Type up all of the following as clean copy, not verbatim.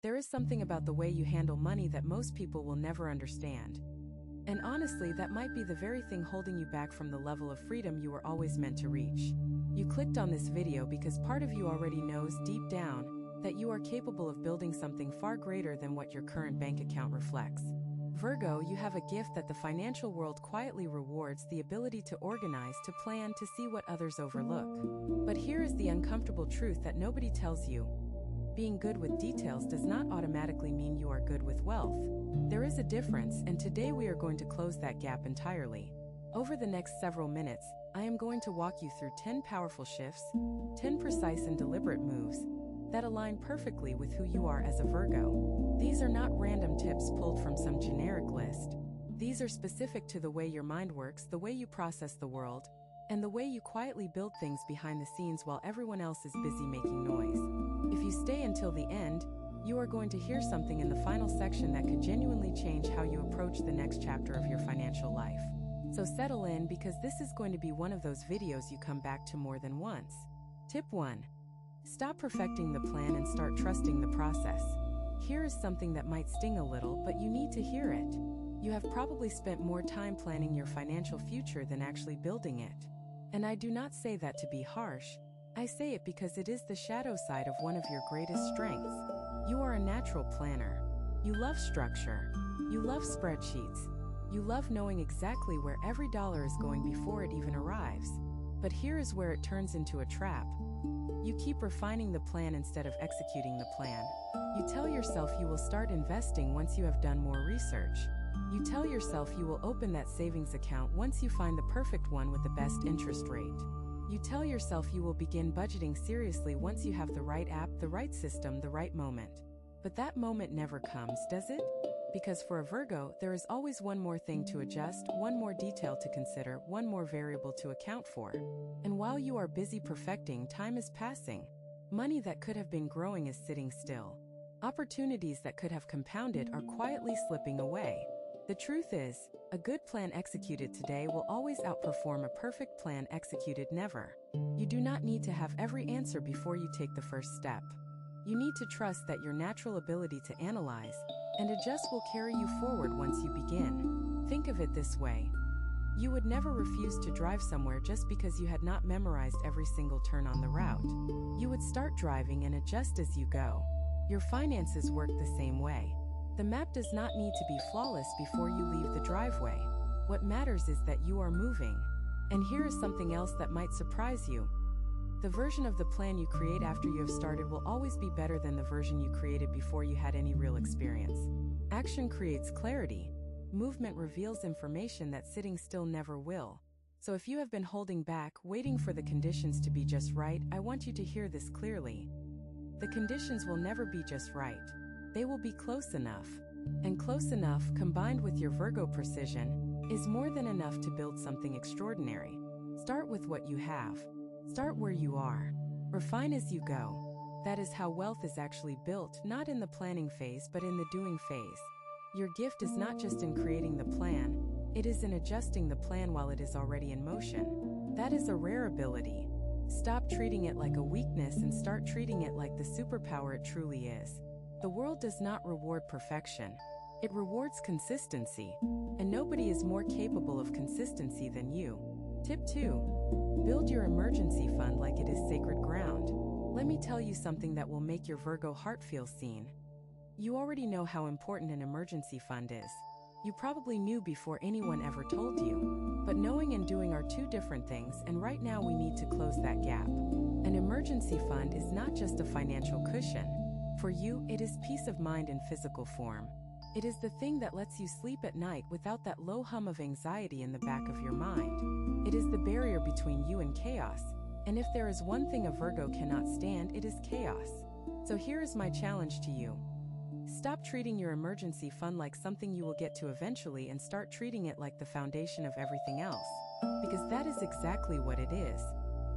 There is something about the way you handle money that most people will never understand. And honestly, that might be the very thing holding you back from the level of freedom you were always meant to reach. You clicked on this video because part of you already knows deep down that you are capable of building something far greater than what your current bank account reflects. Virgo, you have a gift that the financial world quietly rewards: the ability to organize, to plan, to see what others overlook. But here is the uncomfortable truth that nobody tells you. Being good with details does not automatically mean you are good with wealth. There is a difference, and today we are going to close that gap entirely. Over the next several minutes, I am going to walk you through 10 powerful shifts, 10 precise and deliberate moves that align perfectly with who you are as a Virgo. These are not random tips pulled from some generic list. These are specific to the way your mind works, the way you process the world, and the way you quietly build things behind the scenes while everyone else is busy making noise. If you stay until the end, you are going to hear something in the final section that could genuinely change how you approach the next chapter of your financial life. So settle in, because this is going to be one of those videos you come back to more than once. Tip 1. Stop perfecting the plan and start trusting the process. Here is something that might sting a little, but you need to hear it. You have probably spent more time planning your financial future than actually building it. And I do not say that to be harsh. I say it because it is the shadow side of one of your greatest strengths. You are a natural planner. You love structure. You love spreadsheets. You love knowing exactly where every dollar is going before it even arrives. But here is where it turns into a trap. You keep refining the plan instead of executing the plan. You tell yourself you will start investing once you have done more research. You tell yourself you will open that savings account once you find the perfect one with the best interest rate. You tell yourself you will begin budgeting seriously once you have the right app, the right system, the right moment. But that moment never comes, does it? Because for a Virgo, there is always one more thing to adjust, one more detail to consider, one more variable to account for. And while you are busy perfecting, time is passing. Money that could have been growing is sitting still. Opportunities that could have compounded are quietly slipping away. The truth is, a good plan executed today will always outperform a perfect plan executed never. You do not need to have every answer before you take the first step. You need to trust that your natural ability to analyze and adjust will carry you forward once you begin. Think of it this way. You would never refuse to drive somewhere just because you had not memorized every single turn on the route. You would start driving and adjust as you go. Your finances work the same way. The map does not need to be flawless before you leave the driveway. What matters is that you are moving. And here is something else that might surprise you. The version of the plan you create after you have started will always be better than the version you created before you had any real experience. Action creates clarity. Movement reveals information that sitting still never will. So if you have been holding back, waiting for the conditions to be just right, I want you to hear this clearly. The conditions will never be just right. They will be close enough. And close enough, combined with your Virgo precision, is more than enough to build something extraordinary. Start with what you have. Start where you are. Refine as you go. That is how wealth is actually built, not in the planning phase but in the doing phase. Your gift is not just in creating the plan, it is in adjusting the plan while it is already in motion. That is a rare ability. Stop treating it like a weakness and start treating it like the superpower it truly is. The world does not reward perfection. It rewards consistency. And nobody is more capable of consistency than you. Tip 2. Build your emergency fund like it is sacred ground. Let me tell you something that will make your Virgo heart feel seen. You already know how important an emergency fund is. You probably knew before anyone ever told you. But knowing and doing are two different things, and right now we need to close that gap. An emergency fund is not just a financial cushion. For you, it is peace of mind in physical form. It is the thing that lets you sleep at night without that low hum of anxiety in the back of your mind. It is the barrier between you and chaos. And if there is one thing a Virgo cannot stand, it is chaos. So here is my challenge to you. Stop treating your emergency fund like something you will get to eventually and start treating it like the foundation of everything else. Because that is exactly what it is.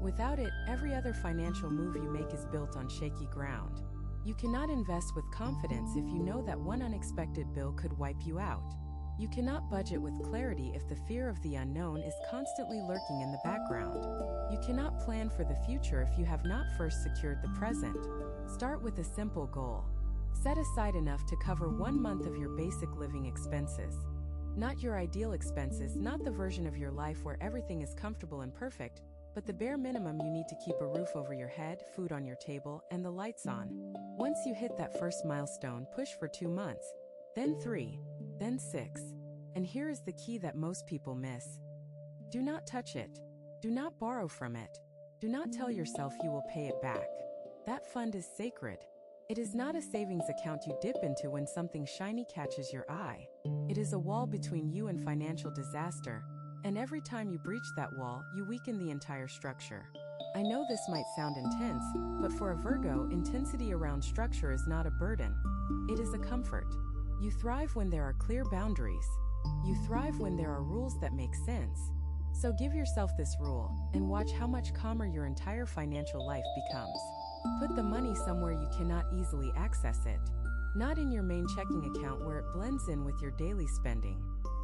Without it, every other financial move you make is built on shaky ground. You cannot invest with confidence if you know that one unexpected bill could wipe you out. You cannot budget with clarity if the fear of the unknown is constantly lurking in the background. You cannot plan for the future if you have not first secured the present. Start with a simple goal. Set aside enough to cover 1 month of your basic living expenses. Not your ideal expenses, not the version of your life where everything is comfortable and perfect, but the bare minimum you need to keep a roof over your head, food on your table, and the lights on. Once you hit that first milestone, push for 2 months, then 3, then 6. And here is the key that most people miss. Do not touch it. Do not borrow from it. Do not tell yourself you will pay it back. That fund is sacred. It is not a savings account you dip into when something shiny catches your eye. It is a wall between you and financial disaster, and every time you breach that wall, you weaken the entire structure. I know this might sound intense, but for a Virgo, intensity around structure is not a burden. It is a comfort. You thrive when there are clear boundaries. You thrive when there are rules that make sense. So give yourself this rule, and watch how much calmer your entire financial life becomes. Put the money somewhere you cannot easily access it. Not in your main checking account where it blends in with your daily spending.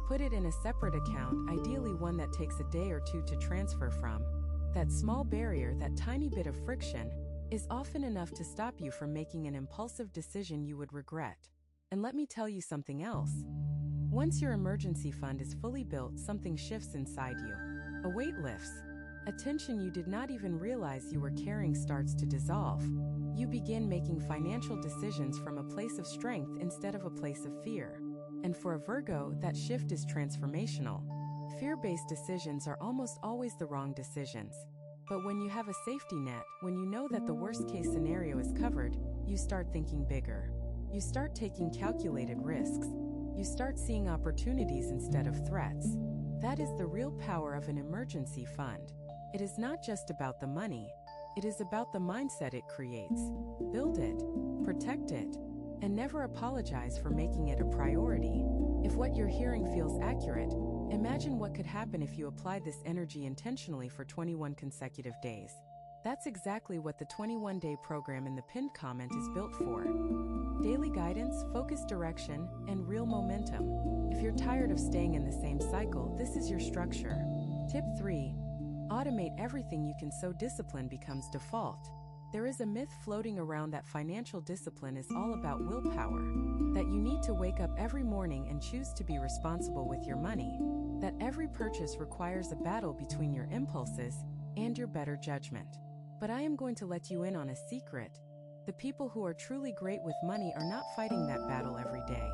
Put it in a separate account, ideally one that takes a day or 2 to transfer from. That small barrier, that tiny bit of friction, is often enough to stop you from making an impulsive decision you would regret. And let me tell you something else. Once your emergency fund is fully built, something shifts inside you. A weight lifts. A tension you did not even realize you were carrying starts to dissolve. You begin making financial decisions from a place of strength instead of a place of fear. And for a Virgo, that shift is transformational. Fear-based decisions are almost always the wrong decisions. But when you have a safety net, when you know that the worst-case scenario is covered, you start thinking bigger. You start taking calculated risks. You start seeing opportunities instead of threats. That is the real power of an emergency fund. It is not just about the money. It is about the mindset it creates. Build it, protect it, and never apologize for making it a priority. If what you're hearing feels accurate, imagine what could happen if you applied this energy intentionally for 21 consecutive days. That's exactly what the 21-day program in the pinned comment is built for. Daily guidance, focused direction, and real momentum. If you're tired of staying in the same cycle, this is your structure. Tip 3. Automate everything you can so discipline becomes default. There is a myth floating around that financial discipline is all about willpower, that you need to wake up every morning and choose to be responsible with your money, that every purchase requires a battle between your impulses and your better judgment. But I am going to let you in on a secret. The people who are truly great with money are not fighting that battle every day.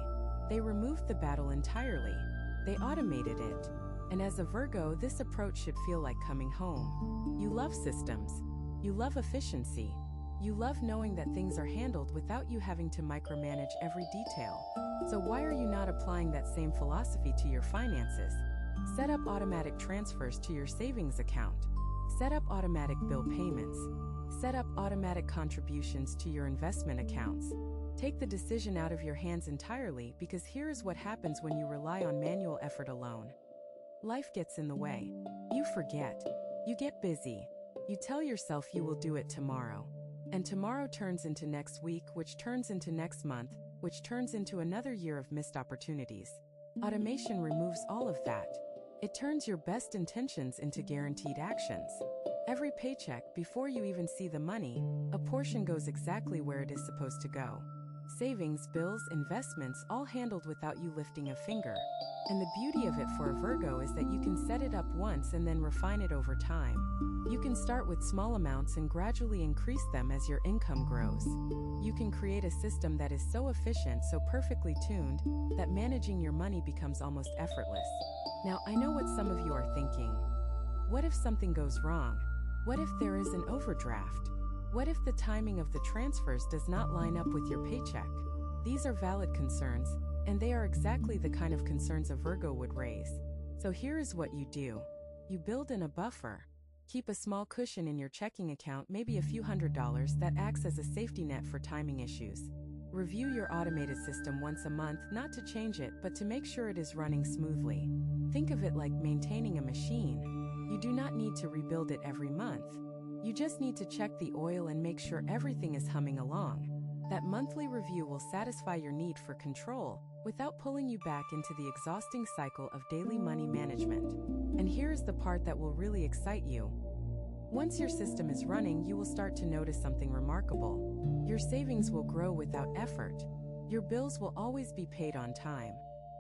They removed the battle entirely. They automated it. And as a Virgo, this approach should feel like coming home. You love systems. You love efficiency. You love knowing that things are handled without you having to micromanage every detail. So why are you not applying that same philosophy to your finances? Set up automatic transfers to your savings account. Set up automatic bill payments. Set up automatic contributions to your investment accounts. Take the decision out of your hands entirely, because here is what happens when you rely on manual effort alone. Life gets in the way. You forget. You get busy. You tell yourself you will do it tomorrow. And tomorrow turns into next week, which turns into next month, which turns into another year of missed opportunities. Automation removes all of that. It turns your best intentions into guaranteed actions. Every paycheck, before you even see the money, a portion goes exactly where it is supposed to go. Savings, bills, investments, all handled without you lifting a finger. And the beauty of it for a Virgo is that you can set it up once and then refine it over time. You can start with small amounts and gradually increase them as your income grows. You can create a system that is so efficient, so perfectly tuned, that managing your money becomes almost effortless. Now, I know what some of you are thinking. What if something goes wrong? What if there is an overdraft? What if the timing of the transfers does not line up with your paycheck? These are valid concerns, and they are exactly the kind of concerns a Virgo would raise. So here is what you do. You build in a buffer. Keep a small cushion in your checking account, maybe a few $100s, that acts as a safety net for timing issues. Review your automated system once a month, not to change it, but to make sure it is running smoothly. Think of it like maintaining a machine. You do not need to rebuild it every month. You just need to check the oil and make sure everything is humming along. That monthly review will satisfy your need for control without pulling you back into the exhausting cycle of daily money management. And here is the part that will really excite you. Once your system is running, you will start to notice something remarkable. Your savings will grow without effort. Your bills will always be paid on time.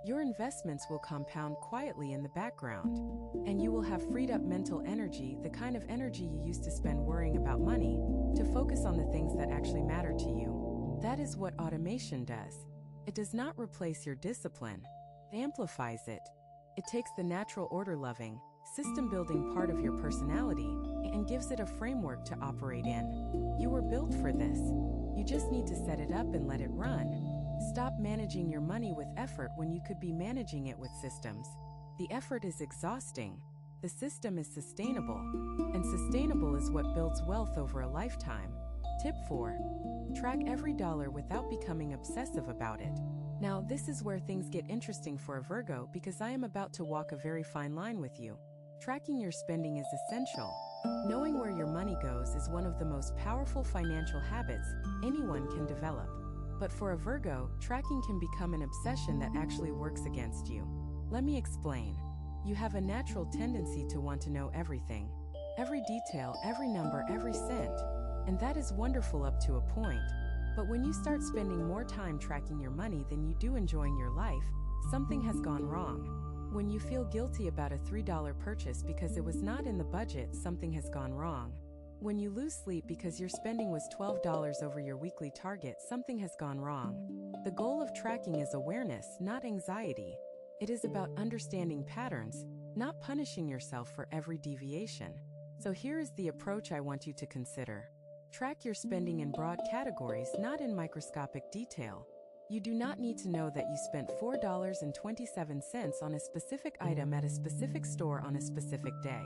Your investments will compound quietly in the background. And you will have freed up mental energy, the kind of energy you used to spend worrying about money, to focus on the things that actually matter to you. That is what automation does. It does not replace your discipline. It amplifies it. It takes the natural order-loving, system-building part of your personality and gives it a framework to operate in. You were built for this. You just need to set it up and let it run. Stop managing your money with effort when you could be managing it with systems. The effort is exhausting. The system is sustainable. And sustainable is what builds wealth over a lifetime. Tip 4. Track every dollar without becoming obsessive about it. Now, this is where things get interesting for a Virgo because I am about to walk a very fine line with you. Tracking your spending is essential. Knowing where your money goes is one of the most powerful financial habits anyone can develop. But for a Virgo, tracking can become an obsession that actually works against you. Let me explain. You have a natural tendency to want to know everything. Every detail, every number, every cent. And that is wonderful up to a point. But when you start spending more time tracking your money than you do enjoying your life, something has gone wrong. When you feel guilty about a $3 purchase because it was not in the budget, something has gone wrong. When you lose sleep because your spending was $12 over your weekly target, something has gone wrong. The goal of tracking is awareness, not anxiety. It is about understanding patterns, not punishing yourself for every deviation. So here is the approach I want you to consider. Track your spending in broad categories, not in microscopic detail. You do not need to know that you spent $4.27 on a specific item at a specific store on a specific day.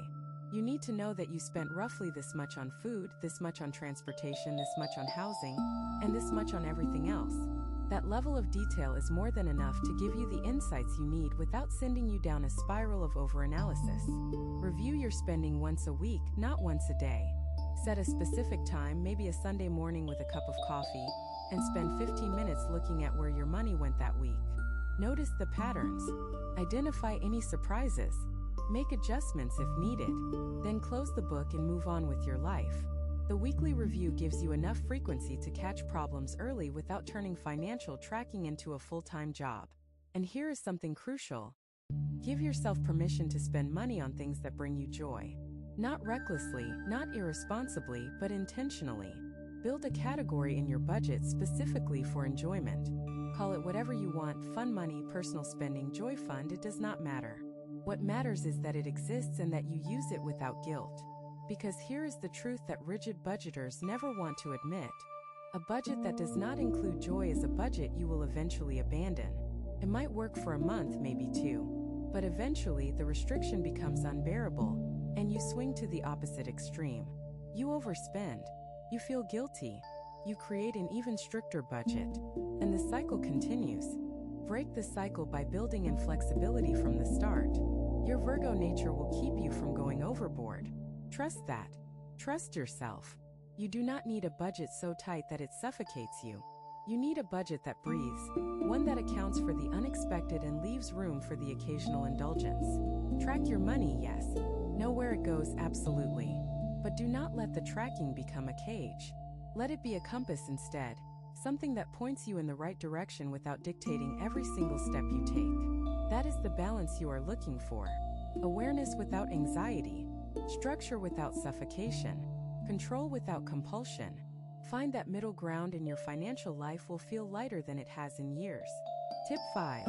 You need to know that you spent roughly this much on food, this much on transportation, this much on housing, and this much on everything else. That level of detail is more than enough to give you the insights you need without sending you down a spiral of overanalysis. Review your spending once a week, not once a day. Set a specific time, maybe a Sunday morning with a cup of coffee, and spend 15 minutes looking at where your money went that week. Notice the patterns. Identify any surprises. Make adjustments if needed. Then close the book and move on with your life. The weekly review gives you enough frequency to catch problems early without turning financial tracking into a full-time job. And here is something crucial. Give yourself permission to spend money on things that bring you joy. Not recklessly, not irresponsibly, but intentionally. Build a category in your budget specifically for enjoyment. Call it whatever you want, fun money, personal spending, joy fund, it does not matter. What matters is that it exists and that you use it without guilt. Because here is the truth that rigid budgeters never want to admit. A budget that does not include joy is a budget you will eventually abandon. It might work for a month, maybe two. But eventually the restriction becomes unbearable, and you swing to the opposite extreme. You overspend. You feel guilty. You create an even stricter budget. And the cycle continues. Break the cycle by building in flexibility from the start. Your Virgo nature will keep you from going overboard. Trust that. Trust yourself. You do not need a budget so tight that it suffocates you. You need a budget that breathes, one that accounts for the unexpected and leaves room for the occasional indulgence. Track your money, yes. Know where it goes, absolutely. But do not let the tracking become a cage. Let it be a compass instead. Something that points you in the right direction without dictating every single step you take. That is the balance you are looking for. Awareness without anxiety. Structure without suffocation. Control without compulsion. Find that middle ground and your financial life will feel lighter than it has in years. Tip 5.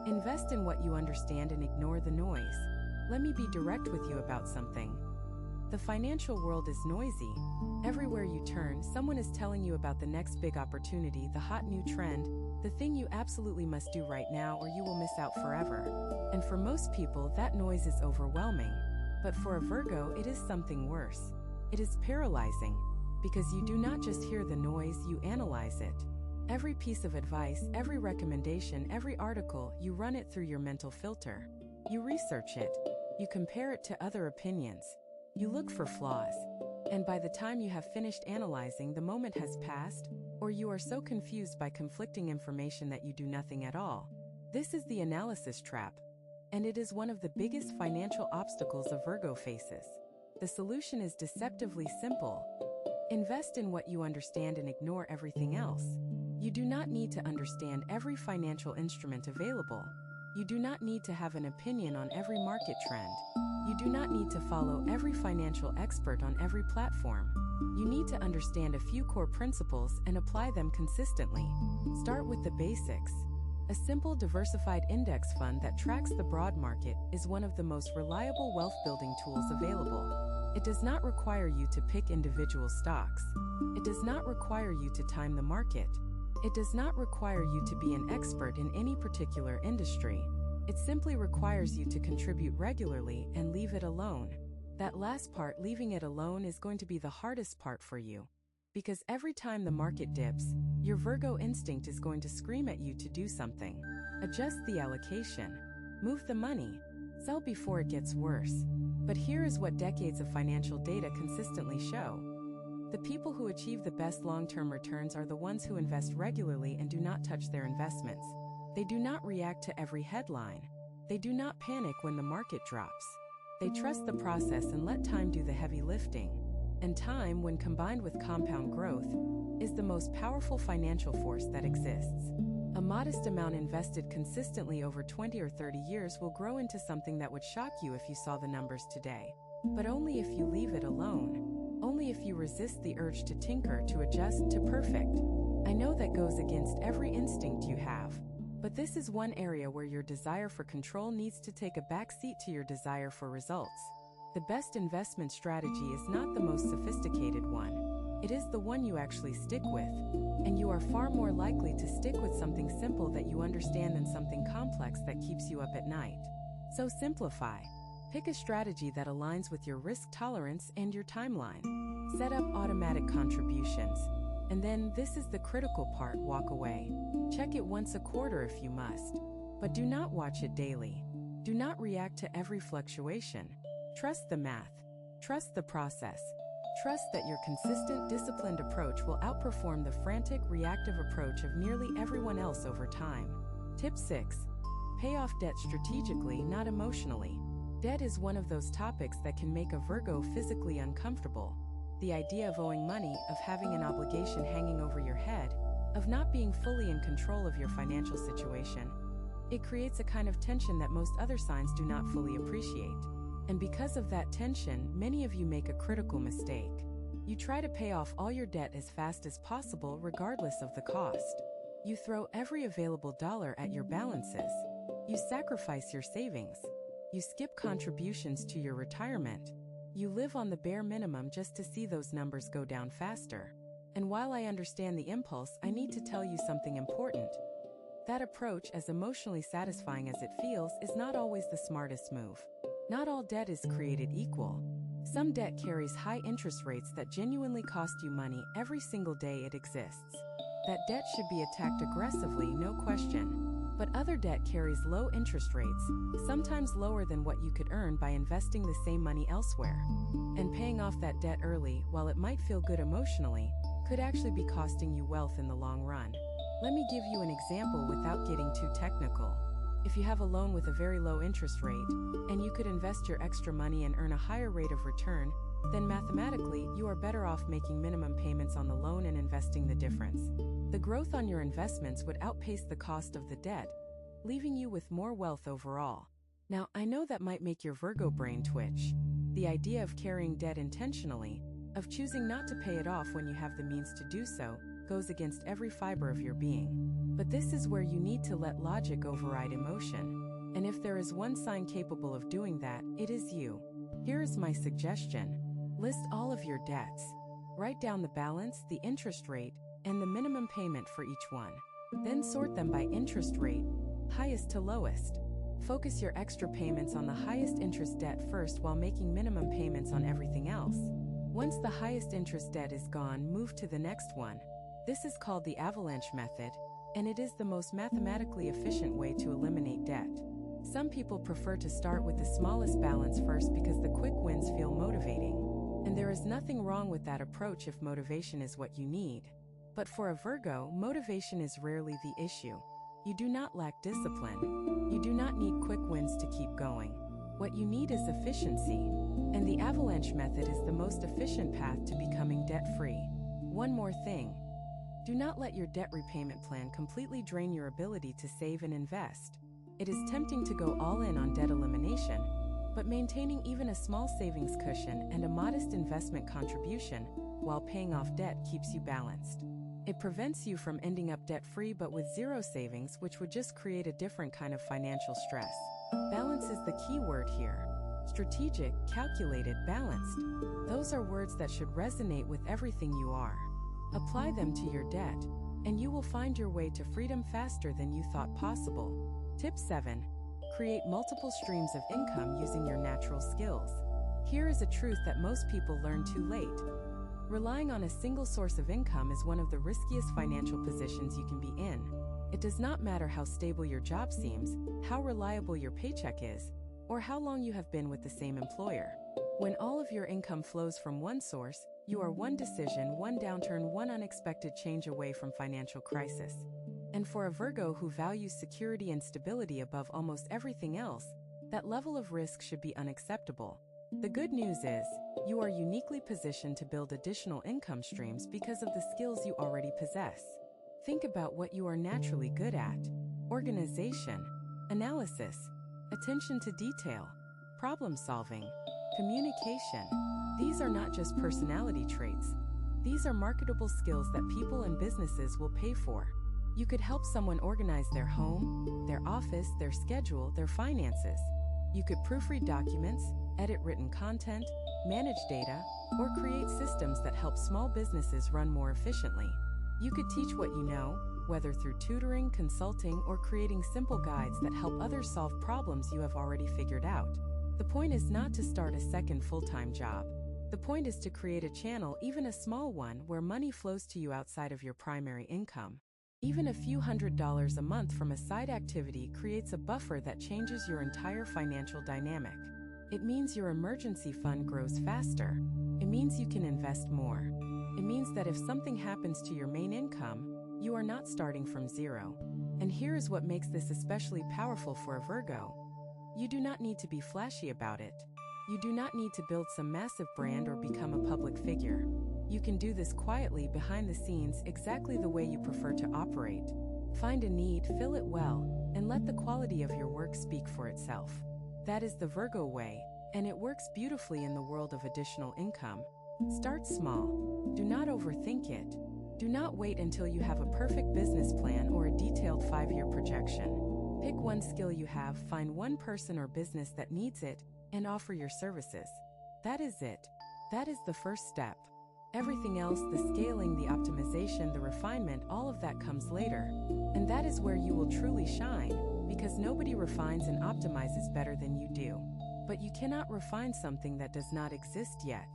Invest in what you understand and ignore the noise. Let me be direct with you about something. The financial world is noisy. Everywhere you turn, someone is telling you about the next big opportunity, the hot new trend, the thing you absolutely must do right now or you will miss out forever. And for most people, that noise is overwhelming. But for a Virgo, it is something worse. It is paralyzing. Because you do not just hear the noise, you analyze it. Every piece of advice, every recommendation, every article, you run it through your mental filter. You research it. You compare it to other opinions. You look for flaws. And by the time you have finished analyzing, the moment has passed, or you are so confused by conflicting information that you do nothing at all. This is the analysis trap. And it is one of the biggest financial obstacles a Virgo faces. The solution is deceptively simple. Invest in what you understand and ignore everything else. You do not need to understand every financial instrument available. You do not need to have an opinion on every market trend. You do not need to follow every financial expert on every platform. You need to understand a few core principles and apply them consistently. Start with the basics. A simple diversified index fund that tracks the broad market is one of the most reliable wealth-building tools available. It does not require you to pick individual stocks. It does not require you to time the market. It does not require you to be an expert in any particular industry. It simply requires you to contribute regularly and leave it alone. That last part, leaving it alone, is going to be the hardest part for you. Because every time the market dips, your Virgo instinct is going to scream at you to do something. Adjust the allocation. Move the money. Sell before it gets worse. But here is what decades of financial data consistently show. The people who achieve the best long-term returns are the ones who invest regularly and do not touch their investments. They do not react to every headline. They do not panic when the market drops. They trust the process and let time do the heavy lifting. And time, when combined with compound growth, is the most powerful financial force that exists. A modest amount invested consistently over 20 or 30 years will grow into something that would shock you if you saw the numbers today. But only if you leave it alone. Only if you resist the urge to tinker, to adjust, to perfect. I know that goes against every instinct you have. But this is one area where your desire for control needs to take a back seat to your desire for results. The best investment strategy is not the most sophisticated one. It is the one you actually stick with. And you are far more likely to stick with something simple that you understand than something complex that keeps you up at night. So simplify. Pick a strategy that aligns with your risk tolerance and your timeline. Set up automatic contributions. And then, this is the critical part, walk away. Check it once a quarter if you must. But do not watch it daily. Do not react to every fluctuation. Trust the math. Trust the process. Trust that your consistent, disciplined approach will outperform the frantic, reactive approach of nearly everyone else over time. Tip 6. Pay off debt strategically, not emotionally. Debt is one of those topics that can make a Virgo physically uncomfortable. The idea of owing money, of having an obligation hanging over your head, of not being fully in control of your financial situation. It creates a kind of tension that most other signs do not fully appreciate. And because of that tension, many of you make a critical mistake. You try to pay off all your debt as fast as possible, regardless of the cost. You throw every available dollar at your balances. You sacrifice your savings. You skip contributions to your retirement. You live on the bare minimum just to see those numbers go down faster. And while I understand the impulse, I need to tell you something important. That approach, as emotionally satisfying as it feels, is not always the smartest move. Not all debt is created equal. Some debt carries high interest rates that genuinely cost you money every single day it exists. That debt should be attacked aggressively, no question. But other debt carries low interest rates, sometimes lower than what you could earn by investing the same money elsewhere. And paying off that debt early, while it might feel good emotionally, could actually be costing you wealth in the long run. Let me give you an example without getting too technical. If you have a loan with a very low interest rate, and you could invest your extra money and earn a higher rate of return, then mathematically, you are better off making minimum payments on the loan and investing the difference. The growth on your investments would outpace the cost of the debt, leaving you with more wealth overall. Now, I know that might make your Virgo brain twitch. The idea of carrying debt intentionally, of choosing not to pay it off when you have the means to do so, goes against every fiber of your being. But this is where you need to let logic override emotion. And if there is one sign capable of doing that, it is you. Here is my suggestion. List all of your debts. Write down the balance, the interest rate, and the minimum payment for each one. Then sort them by interest rate, highest to lowest. Focus your extra payments on the highest interest debt first while making minimum payments on everything else. Once the highest interest debt is gone, move to the next one. This is called the avalanche method, and it is the most mathematically efficient way to eliminate debt. Some people prefer to start with the smallest balance first because the quick wins feel motivating. And there is nothing wrong with that approach if motivation is what you need. But for a Virgo, motivation is rarely the issue. You do not lack discipline. You do not need quick wins to keep going. What you need is efficiency. And the avalanche method is the most efficient path to becoming debt-free. One more thing. Do not let your debt repayment plan completely drain your ability to save and invest. It is tempting to go all in on debt elimination, but maintaining even a small savings cushion and a modest investment contribution while paying off debt keeps you balanced. It prevents you from ending up debt-free but with zero savings, which would just create a different kind of financial stress. Balance is the key word here. Strategic, calculated, balanced. Those are words that should resonate with everything you are. Apply them to your debt, and you will find your way to freedom faster than you thought possible. Tip 7. Create multiple streams of income using your natural skills. Here is a truth that most people learn too late. Relying on a single source of income is one of the riskiest financial positions you can be in. It does not matter how stable your job seems, how reliable your paycheck is, or how long you have been with the same employer. When all of your income flows from one source, you are one decision, one downturn, one unexpected change away from financial crisis. And for a Virgo who values security and stability above almost everything else, that level of risk should be unacceptable. The good news is, you are uniquely positioned to build additional income streams because of the skills you already possess. Think about what you are naturally good at: organization, analysis, attention to detail, problem solving, communication. These are not just personality traits. These are marketable skills that people and businesses will pay for. You could help someone organize their home, their office, their schedule, their finances. You could proofread documents, edit written content, manage data, or create systems that help small businesses run more efficiently. You could teach what you know, whether through tutoring, consulting, or creating simple guides that help others solve problems you have already figured out. The point is not to start a second full-time job. The point is to create a channel, even a small one, where money flows to you outside of your primary income. Even a few $100s a month from a side activity creates a buffer that changes your entire financial dynamic. It means your emergency fund grows faster. It means you can invest more. It means that if something happens to your main income, you are not starting from zero. And here is what makes this especially powerful for a Virgo. You do not need to be flashy about it. You do not need to build some massive brand or become a public figure. You can do this quietly behind the scenes, exactly the way you prefer to operate. Find a need, fill it well, and let the quality of your work speak for itself. That is the Virgo way, and it works beautifully in the world of additional income. Start small. Do not overthink it. Do not wait until you have a perfect business plan or a detailed 5-year projection. Pick one skill you have, find one person or business that needs it, and offer your services. That is it. That is the first step. Everything else, the scaling, the optimization, the refinement, all of that comes later. And that is where you will truly shine, because nobody refines and optimizes better than you do. But you cannot refine something that does not exist yet.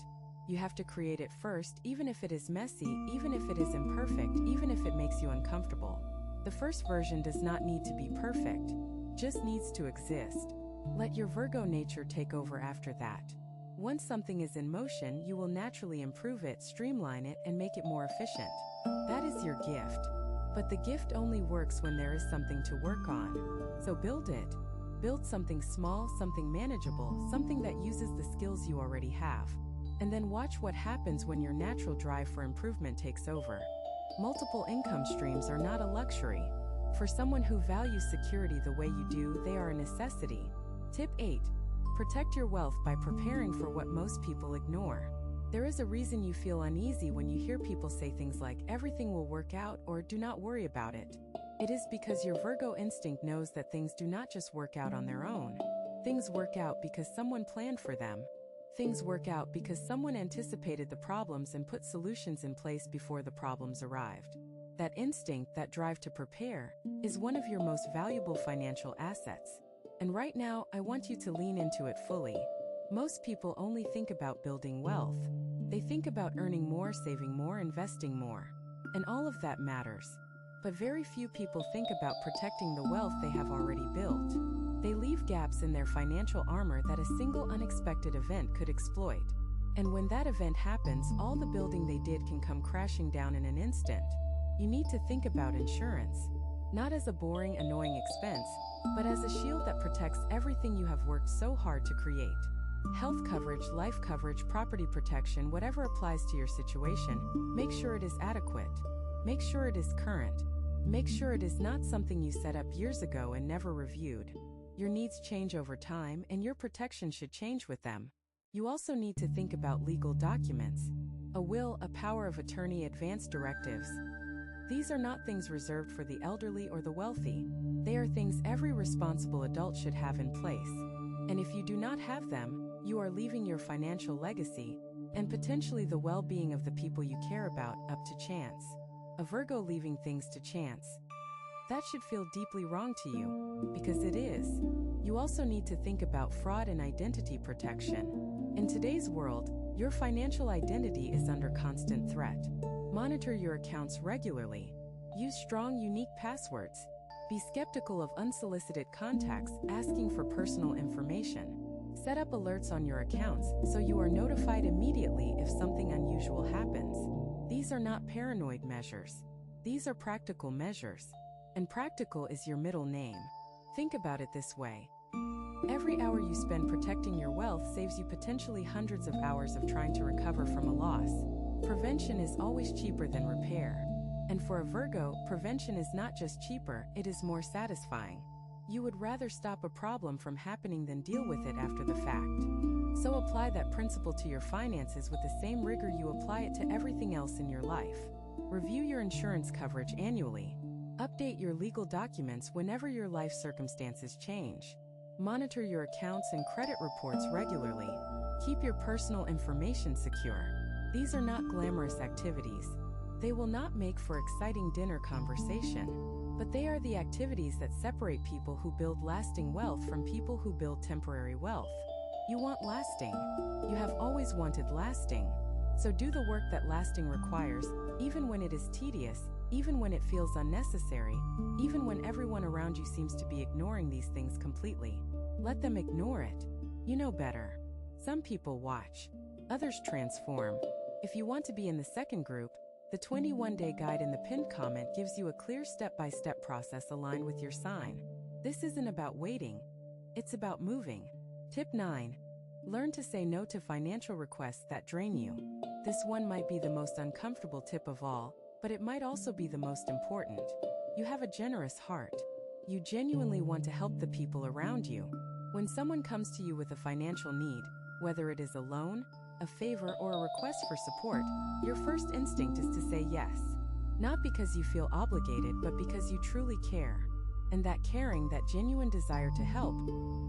You have to create it first, even if it is messy, even if it is imperfect, even if it makes you uncomfortable. The first version does not need to be perfect, just needs to exist. Let your Virgo nature take over after that. Once something is in motion, you will naturally improve it, streamline it, and make it more efficient. That is your gift. But the gift only works when there is something to work on. So build it. Build something small, something manageable, something that uses the skills you already have. And then watch what happens when your natural drive for improvement takes over. Multiple income streams are not a luxury. For someone who values security the way you do, they are a necessity. Tip 8. Protect your wealth by preparing for what most people ignore. There is a reason you feel uneasy when you hear people say things like everything will work out or do not worry about it. It is because your Virgo instinct knows that things do not just work out on their own. Things work out because someone planned for them. Things work out because someone anticipated the problems and put solutions in place before the problems arrived. That instinct, that drive to prepare, is one of your most valuable financial assets. And right now, I want you to lean into it fully. Most people only think about building wealth. They think about earning more, saving more, investing more. And all of that matters. But very few people think about protecting the wealth they have already built. They leave gaps in their financial armor that a single unexpected event could exploit. And when that event happens, all the building they did can come crashing down in an instant. You need to think about insurance, not as a boring, annoying expense, but as a shield that protects everything you have worked so hard to create. Health coverage, life coverage, property protection, whatever applies to your situation, make sure it is adequate. Make sure it is current. Make sure it is not something you set up years ago and never reviewed. Your needs change over time, and your protection should change with them. You also need to think about legal documents. A will, a power of attorney, advance directives. These are not things reserved for the elderly or the wealthy. They are things every responsible adult should have in place. And if you do not have them, you are leaving your financial legacy, and potentially the well-being of the people you care about, up to chance. A Virgo leaving things to chance. That should feel deeply wrong to you, because it is. You also need to think about fraud and identity protection. In today's world, your financial identity is under constant threat. Monitor your accounts regularly. Use strong, unique passwords. Be skeptical of unsolicited contacts asking for personal information. Set up alerts on your accounts so you are notified immediately if something unusual happens. These are not paranoid measures. These are practical measures. And practical is your middle name. Think about it this way. Every hour you spend protecting your wealth saves you potentially hundreds of hours of trying to recover from a loss. Prevention is always cheaper than repair. And for a Virgo, prevention is not just cheaper, it is more satisfying. You would rather stop a problem from happening than deal with it after the fact. So apply that principle to your finances with the same rigor you apply it to everything else in your life. Review your insurance coverage annually. Update your legal documents whenever your life circumstances change. Monitor your accounts and credit reports regularly. Keep your personal information secure. These are not glamorous activities. They will not make for exciting dinner conversation, but they are the activities that separate people who build lasting wealth from people who build temporary wealth. You want lasting. You have always wanted lasting. So do the work that lasting requires, even when it is tedious, even when it feels unnecessary, even when everyone around you seems to be ignoring these things completely. Let them ignore it. You know better. Some people watch. Others transform. If you want to be in the second group, the 21-day guide in the pinned comment gives you a clear step-by-step process aligned with your sign. This isn't about waiting. It's about moving. Tip 9. Learn to say no to financial requests that drain you. This one might be the most uncomfortable tip of all, but it might also be the most important. You have a generous heart. You genuinely want to help the people around you. When someone comes to you with a financial need, whether it is a loan, a favor, or a request for support, your first instinct is to say yes. Not because you feel obligated, but because you truly care. And that caring, that genuine desire to help,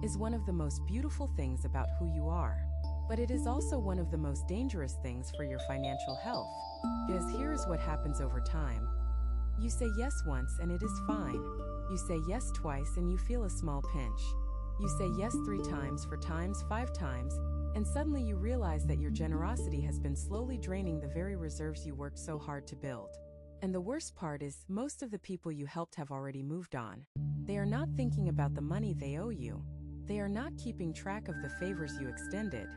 is one of the most beautiful things about who you are. But it is also one of the most dangerous things for your financial health. Because here is what happens over time. You say yes once and it is fine. You say yes twice and you feel a small pinch. You say yes 3 times, 4 times, 5 times, and suddenly you realize that your generosity has been slowly draining the very reserves you worked so hard to build. And the worst part is, most of the people you helped have already moved on. They are not thinking about the money they owe you. They are not keeping track of the favors you extended.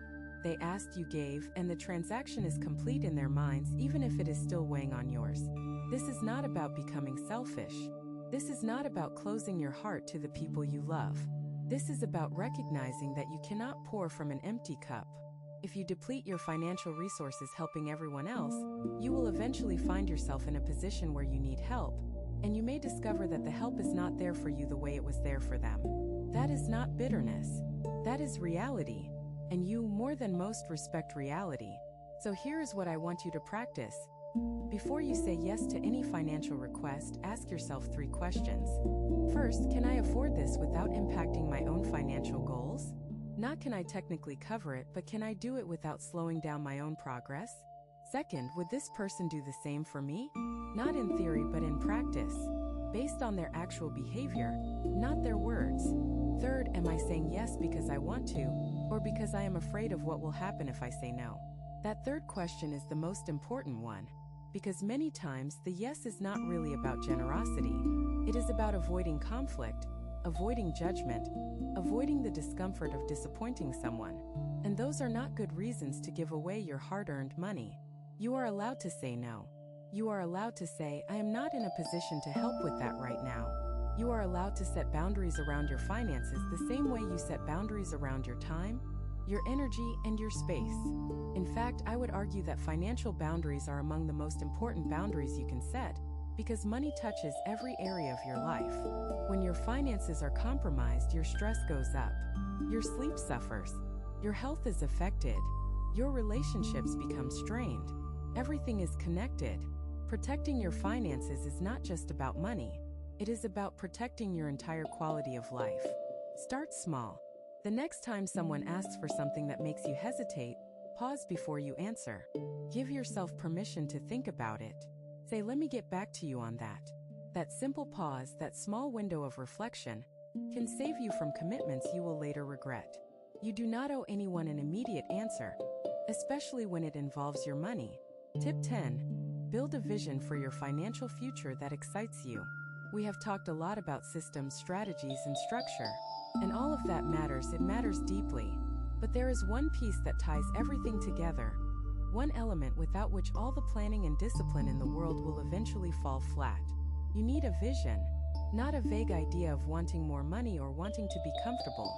They asked, you gave, and the transaction is complete in their minds, even if it is still weighing on yours. This is not about becoming selfish. This is not about closing your heart to the people you love. This is about recognizing that you cannot pour from an empty cup. If you deplete your financial resources helping everyone else, you will eventually find yourself in a position where you need help, and you may discover that the help is not there for you the way it was there for them. That is not bitterness. That is reality, and you, more than most, respect reality. So here is what I want you to practice. Before you say yes to any financial request, ask yourself 3 questions. First, can I afford this without impacting my own financial goals? Not can I technically cover it, but can I do it without slowing down my own progress? Second, would this person do the same for me? Not in theory, but in practice, based on their actual behavior, not their words. Third, am I saying yes because I want to, or because I am afraid of what will happen if I say no? That third question is the most important one. Because many times, the yes is not really about generosity. It is about avoiding conflict, avoiding judgment, avoiding the discomfort of disappointing someone. And those are not good reasons to give away your hard-earned money. You are allowed to say no. You are allowed to say, I am not in a position to help with that right now. You are allowed to set boundaries around your finances the same way you set boundaries around your time, your energy, and your space. In fact, I would argue that financial boundaries are among the most important boundaries you can set, Because money touches every area of your life. When your finances are compromised, your stress goes up. Your sleep suffers. Your health is affected. Your relationships become strained. Everything is connected. Protecting your finances is not just about money. It is about protecting your entire quality of life. Start small. The next time someone asks for something that makes you hesitate, pause before you answer. Give yourself permission to think about it. Say, let me get back to you on that. That simple pause, that small window of reflection, can save you from commitments you will later regret. You do not owe anyone an immediate answer, especially when it involves your money. Tip 10. Build a vision for your financial future that excites you. We have talked a lot about systems, strategies, and structure, and all of that matters. It matters deeply. But there is one piece that ties everything together. One element without which all the planning and discipline in the world will eventually fall flat. You need a vision, not a vague idea of wanting more money or wanting to be comfortable.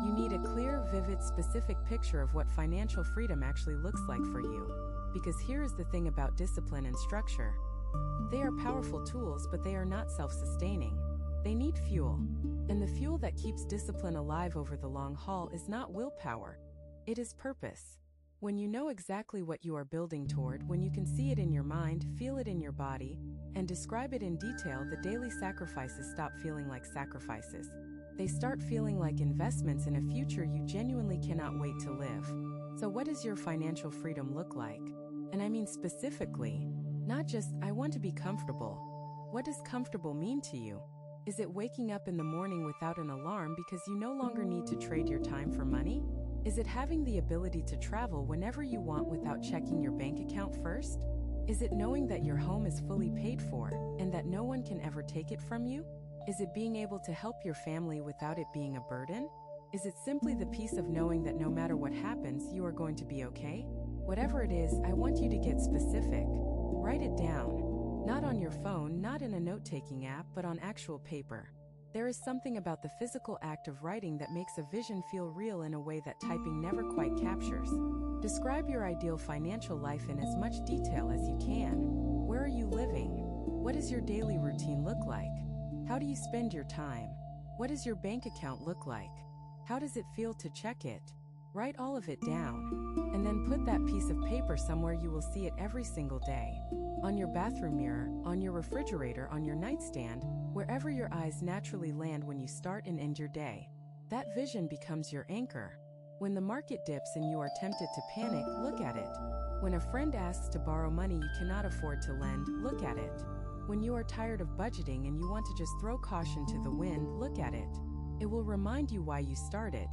You need a clear, vivid, specific picture of what financial freedom actually looks like for you. Because here is the thing about discipline and structure. They are powerful tools, but they are not self-sustaining. They need fuel. And the fuel that keeps discipline alive over the long haul is not willpower. It is purpose. When you know exactly what you are building toward, when you can see it in your mind, feel it in your body, and describe it in detail, the daily sacrifices stop feeling like sacrifices. They start feeling like investments in a future you genuinely cannot wait to live. So what does your financial freedom look like? And I mean specifically, not just, I want to be comfortable. What does comfortable mean to you? Is it waking up in the morning without an alarm because you no longer need to trade your time for money? Is it having the ability to travel whenever you want without checking your bank account first? Is it knowing that your home is fully paid for and that no one can ever take it from you? Is it being able to help your family without it being a burden? Is it simply the peace of knowing that no matter what happens, you are going to be okay? Whatever it is, I want you to get specific. Write it down. Not on your phone, not in a note-taking app, but on actual paper. There is something about the physical act of writing that makes a vision feel real in a way that typing never quite captures. Describe your ideal financial life in as much detail as you can. Where are you living? What does your daily routine look like? How do you spend your time? What does your bank account look like? How does it feel to check it? Write all of it down, and then put that piece of paper somewhere you will see it every single day. On your bathroom mirror, on your refrigerator, on your nightstand, wherever your eyes naturally land when you start and end your day. That vision becomes your anchor. When the market dips and you are tempted to panic, look at it. When a friend asks to borrow money you cannot afford to lend, look at it. When you are tired of budgeting and you want to just throw caution to the wind, look at it. It will remind you why you started.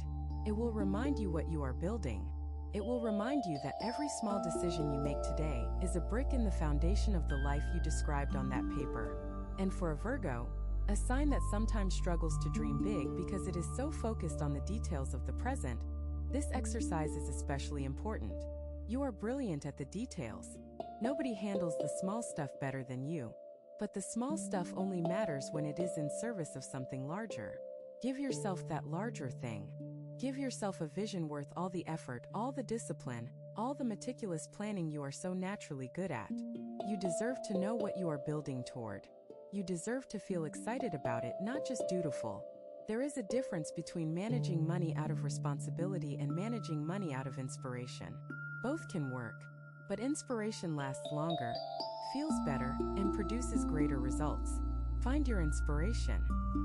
It will remind you what you are building. It will remind you that every small decision you make today is a brick in the foundation of the life you described on that paper. And for a Virgo, a sign that sometimes struggles to dream big because it is so focused on the details of the present, this exercise is especially important. You are brilliant at the details. Nobody handles the small stuff better than you. But the small stuff only matters when it is in service of something larger. Give yourself that larger thing. Give yourself a vision worth all the effort, all the discipline, all the meticulous planning you are so naturally good at. You deserve to know what you are building toward. You deserve to feel excited about it, not just dutiful. There is a difference between managing money out of responsibility and managing money out of inspiration. Both can work, but inspiration lasts longer, feels better, and produces greater results. Find your inspiration.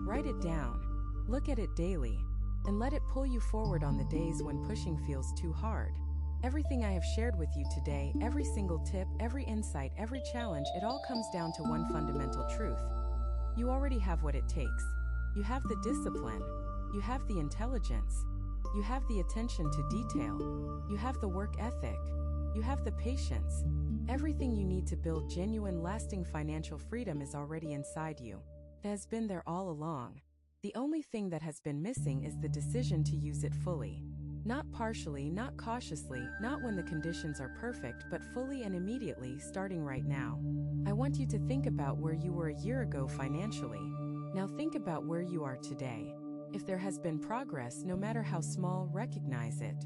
Write it down. Look at it daily. And let it pull you forward on the days when pushing feels too hard. Everything I have shared with you today, every single tip, every insight, every challenge, it all comes down to one fundamental truth. You already have what it takes. You have the discipline. You have the intelligence. You have the attention to detail. You have the work ethic. You have the patience. Everything you need to build genuine, lasting financial freedom is already inside you. It has been there all along. The only thing that has been missing is the decision to use it fully. Not partially, not cautiously, not when the conditions are perfect, but fully and immediately, starting right now. I want you to think about where you were a year ago financially. Now think about where you are today. If there has been progress, no matter how small, recognize it.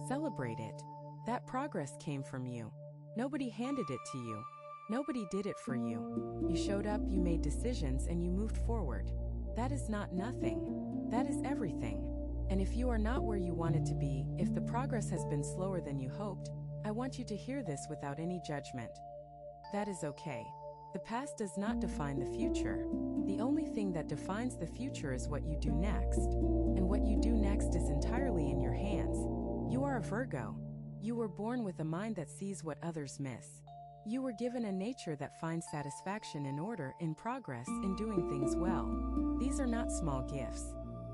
Celebrate it. That progress came from you. Nobody handed it to you. Nobody did it for you. You showed up, you made decisions, and you moved forward. That is not nothing. That is everything. And if you are not where you wanted to be, if the progress has been slower than you hoped, I want you to hear this without any judgment. That is okay. The past does not define the future. The only thing that defines the future is what you do next. And what you do next is entirely in your hands. You are a Virgo. You were born with a mind that sees what others miss. You were given a nature that finds satisfaction in order, in progress, in doing things well. These are not small gifts.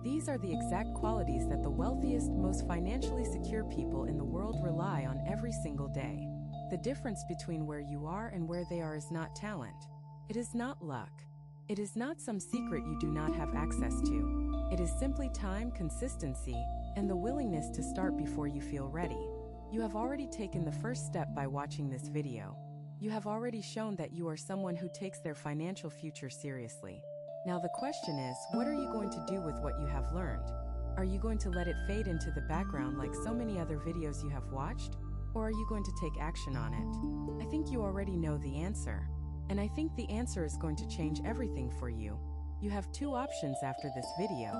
These are the exact qualities that the wealthiest, most financially secure people in the world rely on every single day. The difference between where you are and where they are is not talent. It is not luck. It is not some secret you do not have access to. It is simply time, consistency, and the willingness to start before you feel ready. You have already taken the first step by watching this video. You have already shown that you are someone who takes their financial future seriously. Now the question is, what are you going to do with what you have learned? Are you going to let it fade into the background like so many other videos you have watched? Or are you going to take action on it? I think you already know the answer. And I think the answer is going to change everything for you. You have two options after this video.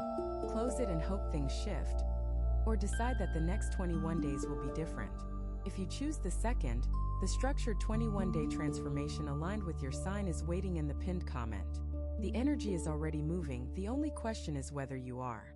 Close it and hope things shift. Or decide that the next 21 days will be different. If you choose the second, the structured 21-day transformation aligned with your sign is waiting in the pinned comment. The energy is already moving, the only question is whether you are.